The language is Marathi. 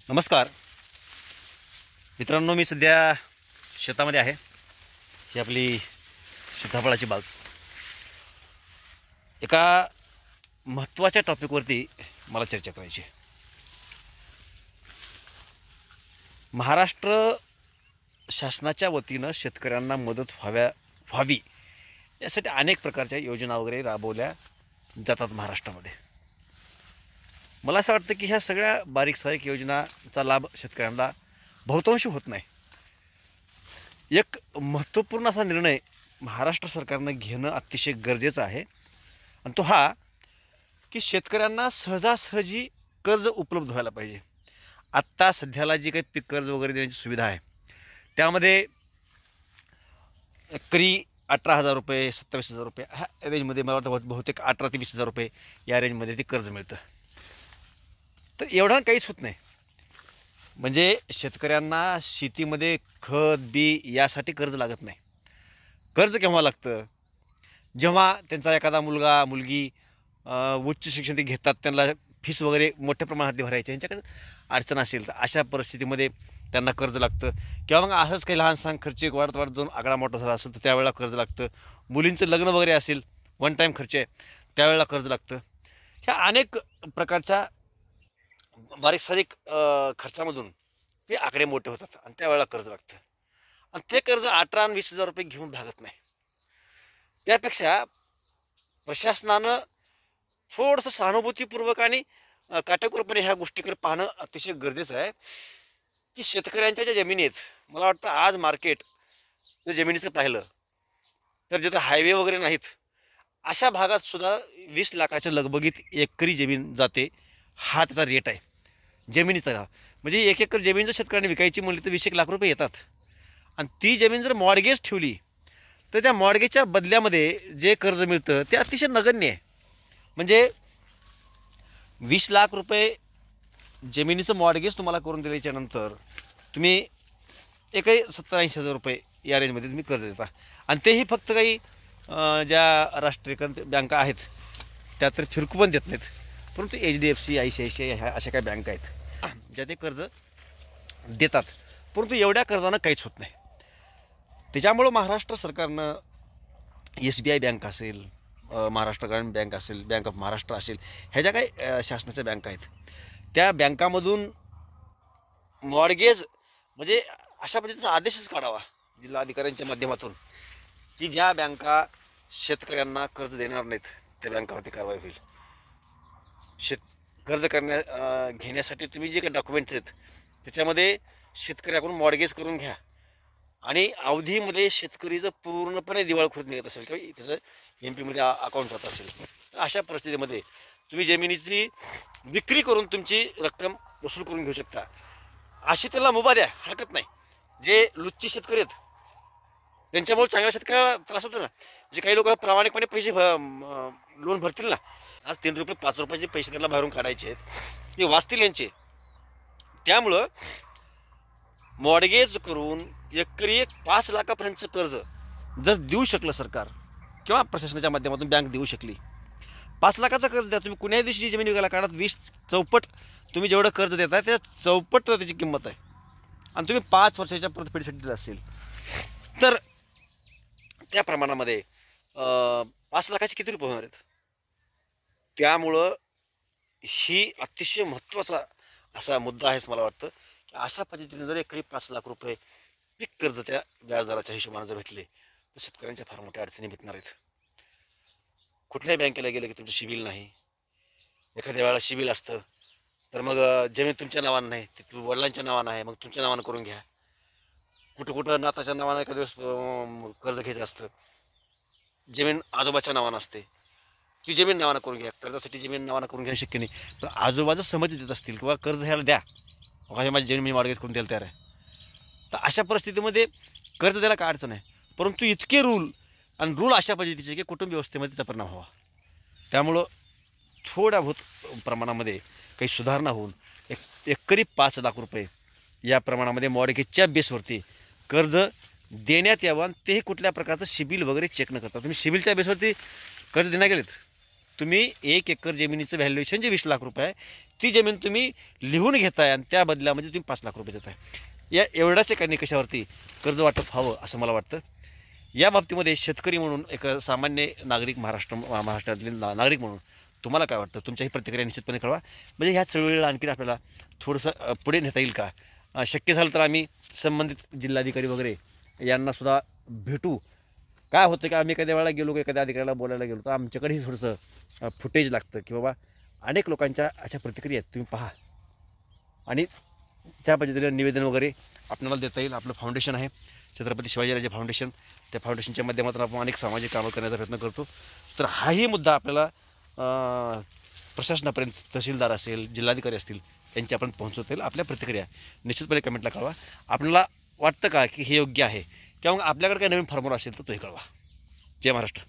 नमस्कार मित्रांनो, मी सध्या शेतामध्ये आहे. ही आपली सीताफळाची बाग. एका महत्त्वाच्या टॉपिकवरती मला चर्चा करायची आहे. महाराष्ट्र शासनाच्या वतीनं शेतकऱ्यांना मदत व्हावी यासाठी अनेक प्रकारच्या योजना वगैरे राबवल्या जातात महाराष्ट्रामध्ये. मला असं वाटतं की ह्या सगळ्या बारीक सारीक योजनांचा लाभ शेतकऱ्यांना बहुतांश होत नाही. एक महत्त्वपूर्ण असा निर्णय महाराष्ट्र सरकारनं घेणं अतिशय गरजेचं आहे, आणि तो हा की शेतकऱ्यांना सहजासहजी कर्ज उपलब्ध व्हायला पाहिजे. आत्ता सध्याला जी काही पीक कर्ज वगैरे देण्याची सुविधा आहे त्यामध्ये एकरी 18,000 रुपये, 27,000 रुपये ह्या रेंजमध्ये, मला वाटतं बहुतेक 18 ते 20,000 रुपये या रेंजमध्ये ते कर्ज मिळतं. तर एवढा काहीच होत नाही. म्हणजे शेतकऱ्यांना शेतीमध्ये खत बी यासाठी कर्ज लागत नाही. कर्ज केव्हा लागतं? जेव्हा त्यांचा एखादा मुलगा मुलगी उच्च शिक्षण ते घेतात, त्यांना फीस वगैरे मोठ्या प्रमाणात भरायची, यांच्याकडे अडचण असेल तर अशा परिस्थितीमध्ये त्यांना कर्ज लागतं. किंवा मग असंच काही लहान सहान खर्च वाढत जाऊन आकडा मोठा झाला असेल तर त्यावेळेला कर्ज लागतं. मुलींचं लग्न वगैरे असेल, वन टाईम खर्च आहे, त्यावेळेला कर्ज लागतं. ह्या अनेक प्रकारच्या बारीक सारीक खर्चामधून ते आकडे मोठे होतात आणि त्यावेळेला कर्ज लागतं. आणि ते कर्ज 18 आणि 20,000 रुपये घेऊन भागत नाही. त्यापेक्षा प्रशासनानं थोडंसं सहानुभूतीपूर्वक आणि काटेकोरपणे ह्या गोष्टीकडे पाहणं अतिशय गरजेचं आहे. की शेतकऱ्यांच्या ज्या जमिनी आहेत, मला वाटतं आज मार्केट जर जमिनीचं पाहिलं तर जिथं हायवे वगैरे नाहीत अशा भागात सुद्धा 20 लाखाच्या लगबगीत एकरी जमीन जाते. हा त्याचा रेट आहे जमिनीचा. म्हणजे 1 एकर जमीन जर शेतकऱ्यांनी विकायची म्हणली तर 20 लाख रुपये येतात. आणि ती जमीन जर मॉडगेज ठेवली तर त्या मॉडगेजच्या बदल्यामध्ये जे कर्ज मिळतं ते अतिशय नगण्य आहे. म्हणजे 20 लाख रुपये जमिनीचं मॉडगेज तुम्हाला करून दिल्याच्यानंतर तुम्ही एकही 70-80,000 रुपये या रेंजमध्ये तुम्ही कर्ज देता. आणि तेही फक्त काही ज्या राष्ट्रीयकृत बँका आहेत त्या तर फिरकू पण देत नाहीत, परंतु HDFC, ICICI ह्या अशा काही बँका आहेत ज्या ते कर्ज देतात. परंतु एवढ्या कर्जानं काहीच होत नाही. त्याच्यामुळं महाराष्ट्र सरकारनं SBI बँक असेल, महाराष्ट्र ग्रामीण बँक असेल, बँक ऑफ महाराष्ट्र असेल, ह्या ज्या काही शासनाच्या बँका आहेत त्या बँकामधून मॉडगेज म्हणजे अशा पद्धतीचा आदेशच काढावा जिल्हाधिकाऱ्यांच्या माध्यमातून की ज्या बँका शेतकऱ्यांना कर्ज देणार नाहीत त्या बँकावरती कारवाई होईल. कर्ज घेण्यासाठी तुम्ही जे काही डॉक्युमेंट्स आहेत त्याच्यामध्ये शेतकऱ्याकडून मॉडगेज करून घ्या. आणि अवधीमध्ये शेतकरी जर पूर्णपणे दिवाळखोरीत निघत असेल किंवा त्याचं MP मध्ये अकाउंट जात असेल, अशा परिस्थितीमध्ये तुम्ही जमिनीची विक्री करून तुमची रक्कम वसूल करून घेऊ शकता. अशी त्याला मुभा द्या, हरकत नाही. जे लुच्चे शेतकरी आहेत त्यांच्यामुळे चांगल्या शेतकऱ्याला त्रास होतो ना. म्हणजे काही लोक प्रामाणिकपणे पैसे लोन भरतील ना, आज 3 रुपये 5 रुपयाचे पैसे त्यांना बाहेरून काढायचे आहेत, ते वाचतील यांचे. त्यामुळं मॉडगेज करून एकरी 5 लाखापर्यंतचं कर्ज जर देऊ शकलं सरकार किंवा प्रशासनाच्या माध्यमातून बँक देऊ शकली, 5 लाखाचं कर्ज द्या तुम्ही. कुण्याही दिवशी जमीन विकायला काढत 20 चौपट तुम्ही जेवढं कर्ज देताय त्या चौपट त्याची किंमत आहे. आणि तुम्ही 5 वर्षाच्या परतफेडीसाठी दिलं असेल तर त्या प्रमाणामध्ये 5 लाखाचे किती रुपये होणार आहेत? त्यामुळं ही अतिशय महत्त्वाचा असा मुद्दा आहे असं मला वाटतं की अशा पद्धतीने जर एकरी 5 लाख रुपये पीक कर्जाच्या व्याजदराच्या हिशोबाने जर भेटले तर शेतकऱ्यांच्या फार मोठ्या अडचणी भेटणार आहेत. कुठल्याही बँकेला गेलं की तुमचं सिबिल नाही, एखाद्या वेळेला सिबिल असतं तर मग जमीन तुमच्या नावानं नाही, ती वडिलांच्या नावानं आहे, मग तुमच्या नावानं करून घ्या. कुठं नाताच्या नावानं एखाद्या दिवस कर्ज घ्यायचं असतं, जमीन आजोबाच्या नावानं असते, ती जमीन नावानं करून घ्या. कर्जासाठी जमीन नावानं करून घेणं शक्य नाही. पण आजोबाचं सहमती देत असतील किंवा कर्ज ह्याला द्या, हे माझी जमीन मी मॉडगेज करून द्यायला तयार आहे, तर अशा परिस्थितीमध्ये कर्ज द्यायला काय अडचण आहे. परंतु इतके रूल अशा पद्धतीचे की कुटुंब व्यवस्थेमध्ये त्याचा परिणाम व्हावा. त्यामुळं थोड्या बहुत प्रमाणामध्ये काही सुधारणा होऊन एकरी 5 लाख रुपये या प्रमाणामध्ये मॉडगेजच्या बेसवरती कर्ज देण्यात यावं. आणि तेही कुठल्या प्रकारचं सिबिल वगैरे चेक न करता. तुम्ही सिबिलच्या बेसवरती कर्ज देण्यात गेलेत, तुम्ही 1 एकर जमिनीचं व्हॅल्युएशन जे 20 लाख रुपये आहे ती जमीन तुम्ही लिहून घेताय आणि त्या बदल्यामध्ये तुम्ही 5 लाख रुपये देताय. या एवढ्याच एका निकषावरती कर्ज वाटप व्हावं असं मला वाटतं. या बाबतीमध्ये शेतकरी म्हणून एक सामान्य नागरिक महाराष्ट्रातले नागरिक म्हणून तुम्हाला काय वाटतं? तुमच्याही प्रतिक्रिया निश्चितपणे कळवा. म्हणजे ह्या चळवळीला आणखीन आपल्याला थोडंसं पुढे नेता येईल का? शक्य झालं तर आम्ही संबंधित जिल्हाधिकारी वगैरे यांनासुद्धा भेटू. काय होतं की आम्ही एखाद्या वेळेला गेलो, एखाद्या अधिकाऱ्याला बोलायला गेलो तर आमच्याकडेही थोडंसं फुटेज लागतं की बाबा अनेक लोकांच्या अशा प्रतिक्रिया आहेत, तुम्ही पहा. आणि त्या पद्धतीने निवेदन वगैरे आपल्याला देता येईल. आपलं फाउंडेशन आहे छत्रपती शिवाजीराजे फाउंडेशन. त्या फाउंडेशनच्या माध्यमातून आपण अनेक सामाजिक कामं करण्याचा प्रयत्न करतो. तर हाही मुद्दा आपल्याला प्रशासनापर्यंत, तहसीलदार असेल, जिल्हाधिकारी असतील, यांच्यापर्यंत पोहोचवता येईल. आपल्या प्रतिक्रिया निश्चितपणे कमेंटला कळवा. आपल्याला वाटतं का की हे योग्य आहे, किंवा मग आपल्याकडे काही नवीन फॉर्म्युला असेल तर तोही कळवा. जय महाराष्ट्र.